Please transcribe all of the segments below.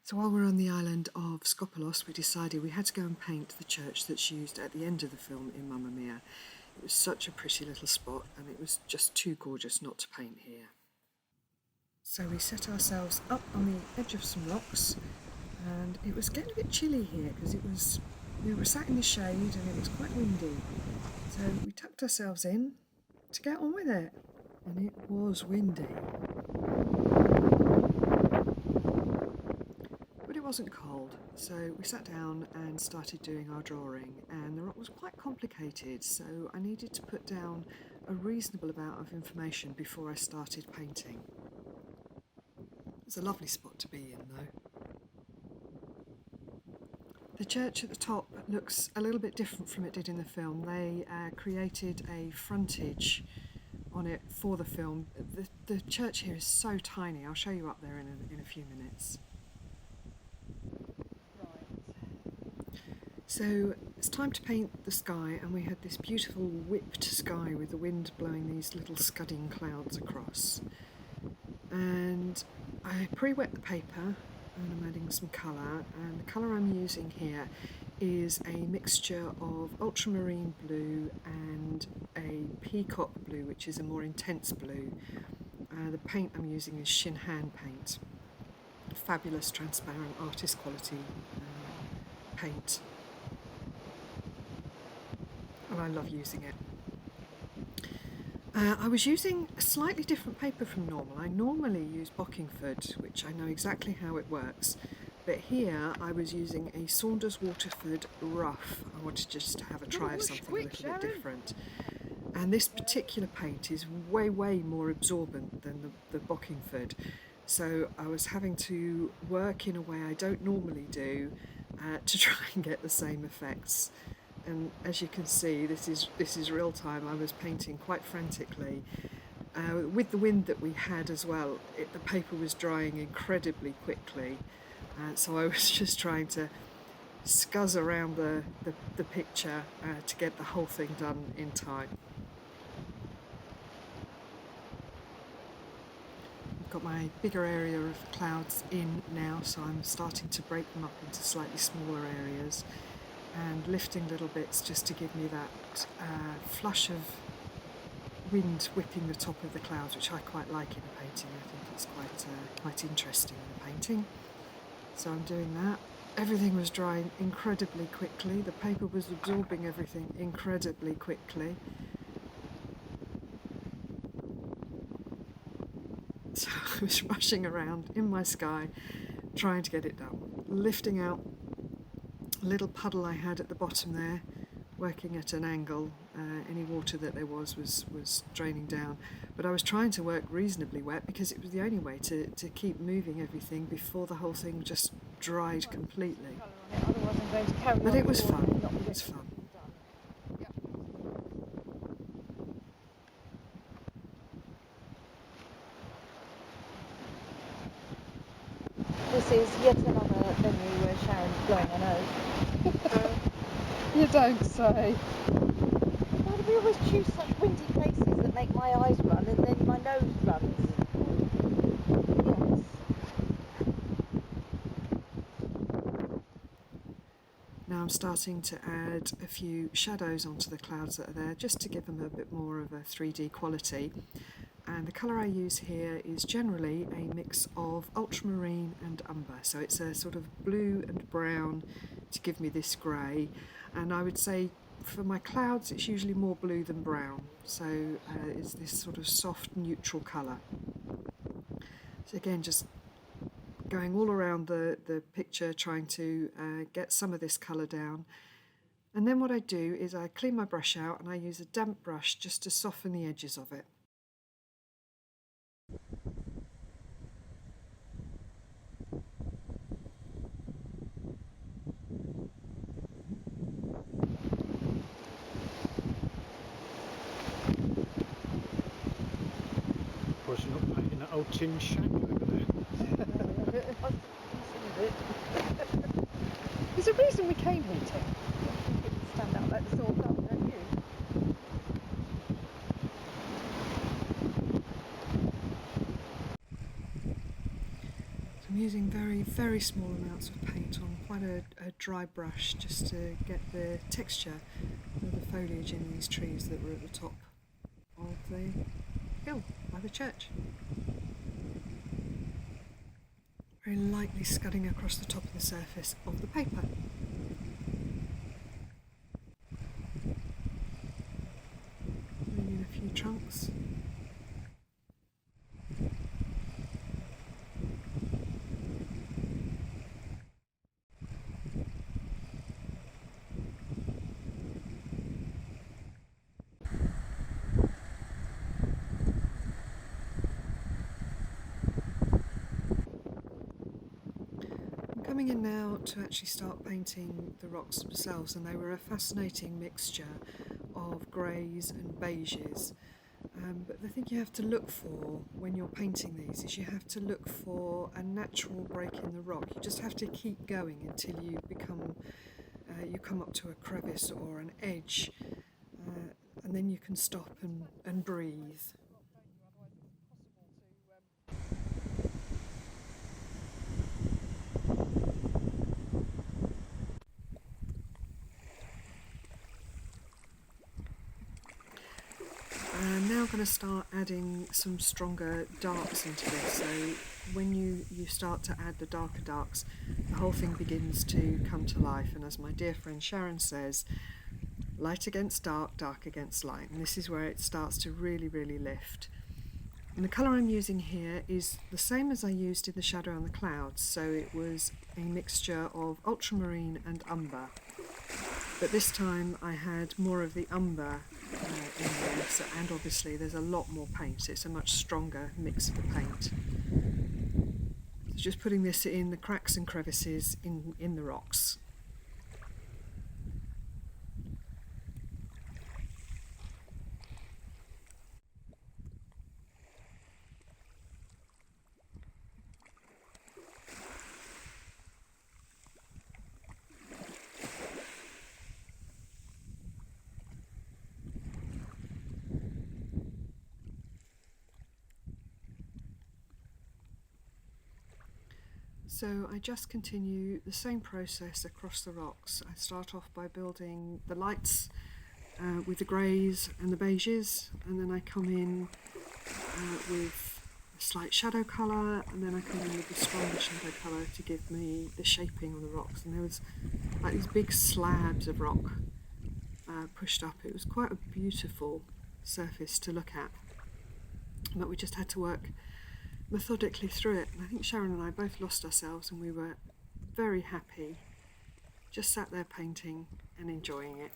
So while we're on the island of Skopelos, we decided we had to go and paint the church that's used at the end of the film in Mamma Mia. It was such a pretty little spot and it was just too gorgeous not to paint here. So we set ourselves up on the edge of some rocks, and it was getting a bit chilly here because we were sat in the shade and it was quite windy. So we tucked ourselves in to get on with it, and it was windy. But it wasn't cold, so we sat down and started doing our drawing, and the rock was quite complicated, so I needed to put down a reasonable amount of information before I started painting. It's a lovely spot to be in though. The church at the top looks a little bit different from it did in the film. They created a frontage on it for the film. The church here is so tiny. I'll show you up there in a few minutes. So it's time to paint the sky, and we had this beautiful whipped sky with the wind blowing these little scudding clouds across. And I pre-wet the paper and I'm adding some colour, and the colour I'm using here is a mixture of ultramarine blue and a peacock blue, which is a more intense blue. The paint I'm using is Shinhan paint, fabulous transparent artist quality paint, and I love using it. I was using a slightly different paper from normal. I normally use Bockingford, which I know exactly how it works, but here I was using a Saunders Waterford rough. I wanted just to have a try of something a little bit different. And this particular paint is way more absorbent than the Bockingford, so I was having to work in a way I don't normally do to try and get the same effects. And as you can see, this is real time. I was painting quite frantically. With the wind that we had as well, the paper was drying incredibly quickly. So I was just trying to scuzz around the picture to get the whole thing done in time. I've got my bigger area of clouds in now, so I'm starting to break them up into slightly smaller areas and lifting little bits just to give me that flush of wind whipping the top of the clouds, which I quite like in a painting. I think it's quite interesting in a painting. So I'm doing that. Everything was drying incredibly quickly. The paper was absorbing everything incredibly quickly. So I was rushing around in my sky trying to get it done, lifting out a little puddle I had at the bottom there, working at an angle. Any water that there was draining down, but I was trying to work reasonably wet because it was the only way to keep moving everything before the whole thing just dried completely. But it was fun. It was fun. This is yet another venue where Sharon's blowing her nose. You don't say. Why do we always choose such windy places that make my eyes run and then my nose runs? Yes. Now I'm starting to add a few shadows onto the clouds that are there, just to give them a bit more of a 3D quality. And the colour I use here is generally a mix of ultramarine and umber, so it's a sort of blue and brown to give me this grey. And I would say for my clouds it's usually more blue than brown, so it's this sort of soft neutral colour. So again, just going all around the picture, trying to get some of this colour down. And then what I do is I clean my brush out and I use a damp brush just to soften the edges of it. Of course, you're not painting that old tin shack over there. There's a reason we came here, Tim. Stand out like the sore thumb, don't you? So I'm using very, very small amounts of paint on quite a dry brush just to get the texture of the foliage in these trees that were at the top of the hill by the church. Very lightly scudding across the top of the surface of the paper. Putting in a few trunks. Coming in now to actually start painting the rocks themselves, and they were a fascinating mixture of greys and beiges. But the thing you have to look for when you're painting these is you have to look for a natural break in the rock. You just have to keep going until you come up to a crevice or an edge, and then you can stop and breathe. I'm now going to start adding some stronger darks into this, so when you start to add the darker darks, the whole thing begins to come to life, and as my dear friend Sharon says, light against dark, dark against light, and this is where it starts to really, really lift. And the colour I'm using here is the same as I used in the shadow on the clouds, so it was a mixture of ultramarine and umber. But this time I had more of the umber in there, and obviously there's a lot more paint, so it's a much stronger mix of the paint. So just putting this in the cracks and crevices in the rocks. So I just continue the same process across the rocks. I start off by building the lights with the greys and the beiges, and then I come in with a slight shadow colour, and then I come in with the stronger shadow colour to give me the shaping of the rocks. And there was like these big slabs of rock pushed up. It was quite a beautiful surface to look at, but we just had to work methodically through it, and I think Sharon and I both lost ourselves, and we were very happy, just sat there painting and enjoying it.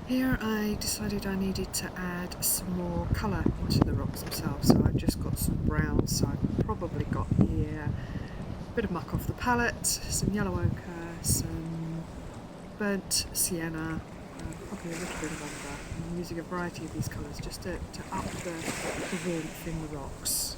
Here I decided I needed to add some more colour into the rocks themselves, so I've just got some brown, so I've probably got here a bit of muck off the palette, some yellow ochre, some burnt sienna, probably a little bit of umber. I'm using a variety of these colours just to up the warmth in the rocks.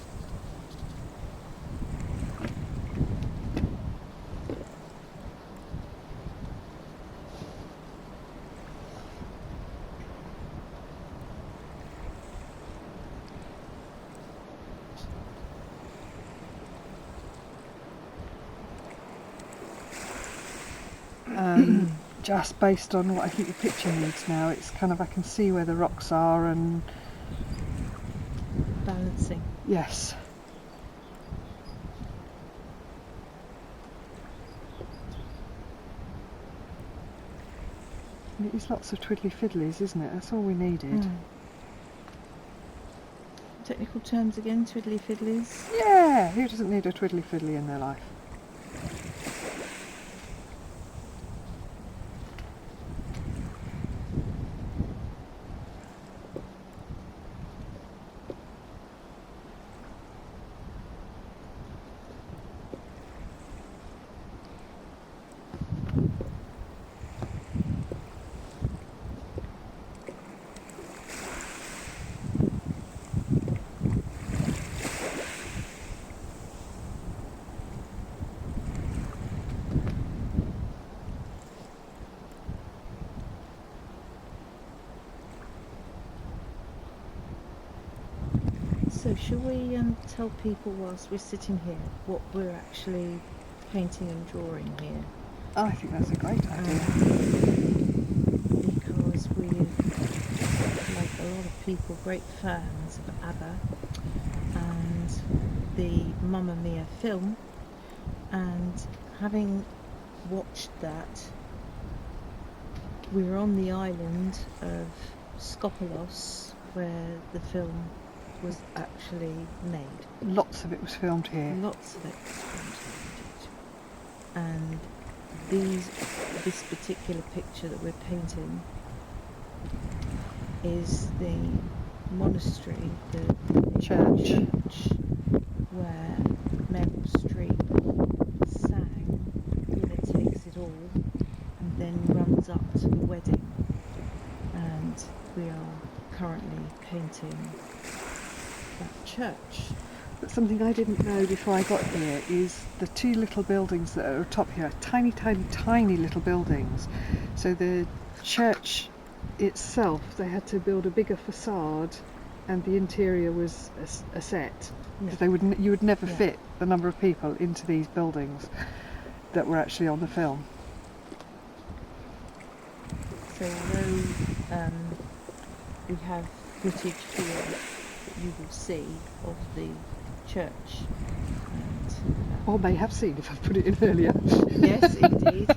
just based on what I think the picture needs now. It's kind of, I can see where the rocks are, and Balancing. yes. And it is lots of twiddly fiddlies, isn't it? That's all we needed. Technical terms again, twiddly fiddlies. Yeah, who doesn't need a twiddly fiddly in their life? So shall we tell people whilst we're sitting here what we're actually painting and drawing here? I think that's a great idea. Because we're, like a lot of people, great fans of ABBA and the Mamma Mia film, and having watched that, we were on the island of Skopelos where the film was actually made. Lots of it was filmed here. Lots of it was filmed here indeed. And this particular picture that we're painting is the monastery, the Church. where Meryl Streep sang "Winner Takes It All" and then runs up to the wedding. And we are currently painting that church. But something I didn't know before I got here is the two little buildings that are atop here are tiny, tiny, tiny little buildings. So the church itself, they had to build a bigger facade, and the interior was a set. Yeah. They would you would never Yeah. fit the number of people into these buildings that were actually on the film. So although we have footage here that you will see of the church, and, Or may have seen if I've put it in earlier. yes, indeed.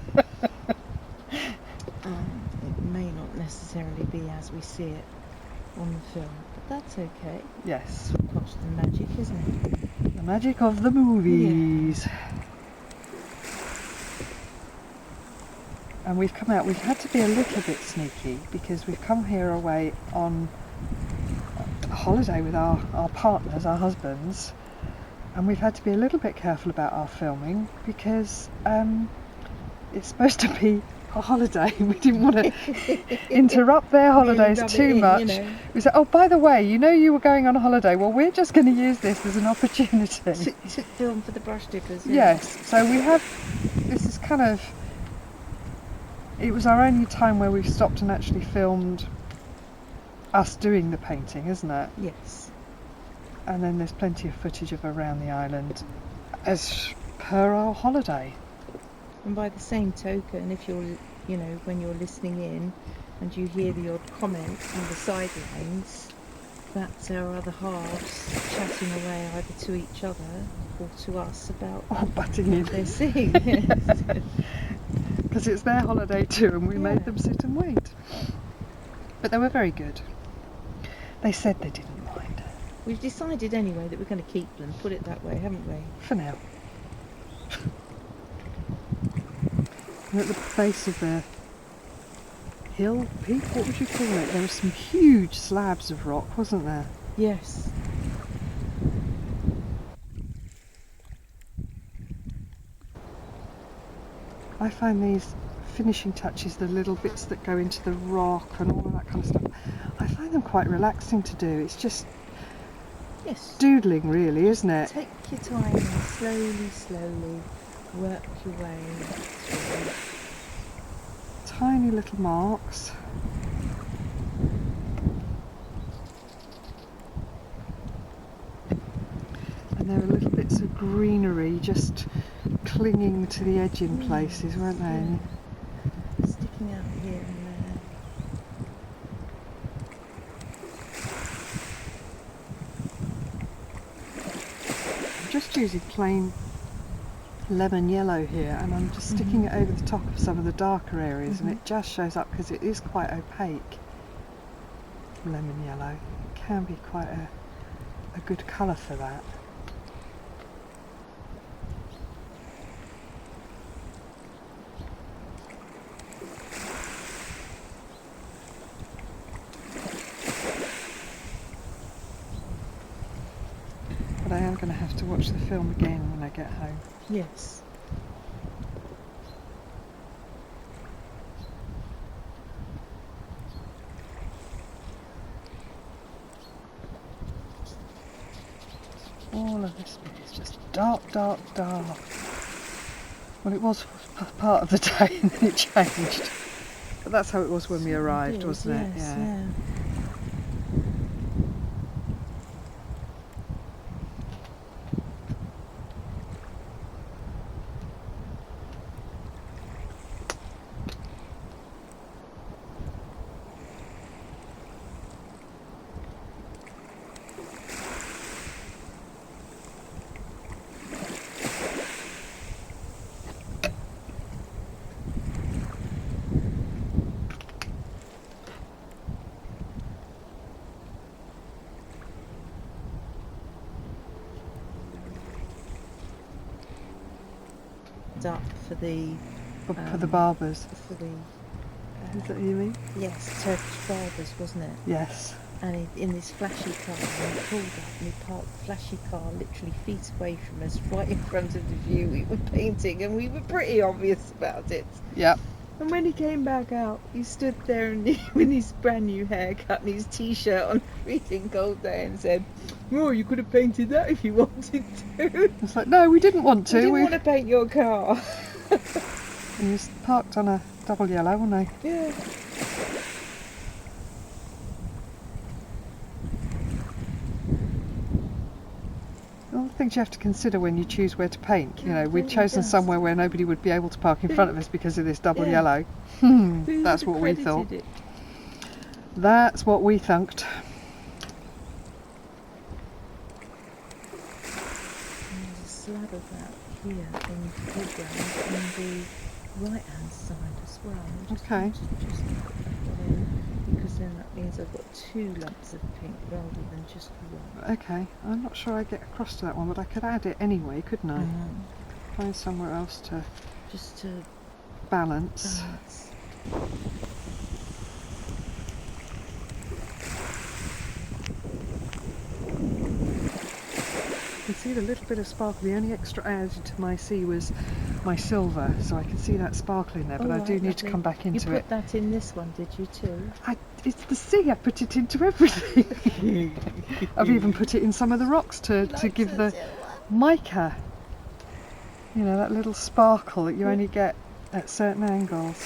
It may not necessarily be as we see it on the film, but that's okay. Yes, That's the magic, isn't it? the magic of the movies. And we've come out, we've had to be a little bit sneaky because we've come here away on a holiday with our partners, our husbands, and we've had to be a little bit careful about our filming because it's supposed to be a holiday. We didn't want to interrupt their holidays Rub it too in, much. you know. We said, oh, by the way, you know you were going on a holiday, well, we're just going to use this as an opportunity. To film for the brush dippers. Yeah. Yes, so we have, this is kind of, it was our only time where we've stopped and actually filmed us doing the painting, isn't it? Yes. And then there's plenty of footage of around the island as per our holiday. And by the same token, if you're, you know, when you're listening in and you hear the odd comment from the sidelines, that's our other halves chatting away either to each other or to us about Oh, butting in. what they're seeing. Yes. Because it's their holiday too, and we made Yeah. them sit and wait. But they were very good. They said they didn't mind. We've decided anyway that we're going to keep them, put it that way, haven't we? For now. And at the base of the hill, peak, what would you call it? There were some huge slabs of rock, wasn't there? Yes. I find these finishing touches, the little bits that go into the rock and all of that kind of stuff, I find them quite relaxing to do. It's just Yes. doodling really, isn't it? Take your time and slowly work your way through. Tiny little marks. And there are little bits of greenery just clinging to the edge in places, weren't they? Yeah. using plain lemon yellow here, and I'm just sticking it over the top of some of the darker areas, and it just shows up because it is quite opaque. Lemon yellow, it can be quite a good colour for that. But I am going to have to watch the film again when I get home. Yes. All of this bit is just dark, dark, dark. Well, it was part of the day and then it changed. But that's how it was when we arrived, wasn't it? Yes, yeah. Up for the For the barbers. for the Is that what you mean? yes, Turkish barbers, wasn't it? Yes. And in this flashy car, and we pulled up and we parked the flashy car literally feet away from us, right in front of the view. We were painting and we were pretty obvious about it. Yep. And when he came back out, he stood there and with his brand new haircut and his t-shirt on a freezing cold day and said, "Oh, you could have painted that if you wanted to." It's like, no, we didn't want to. We didn't want to paint your car. He was parked on a double yellow, wasn't he? Yeah. All the things you have to consider when you choose where to paint. You Yeah, know, it we'd really chosen does. somewhere where nobody would be able to park in front of us because of this double Yeah. yellow. Who That's what we accredited thought. it? That's what we thunked. And there's a slab of that here in the foreground on the right hand side as well. I just Okay. wanted to just put that in, because then that means I've got two lumps of pink rather than just one. Okay, I'm not sure I get across to that one, but I could add it anyway, couldn't I? Find somewhere else to Just to balance. balance. You can see the little bit of sparkle. The only extra I added to my sea was my silver, so I can see that sparkle in there, but I do need to come back into You it. put that in this one, did you too? It's the sea, I put it into everything. I've even put it in some of the rocks to give the mica, you know, that little sparkle that you only get at certain angles.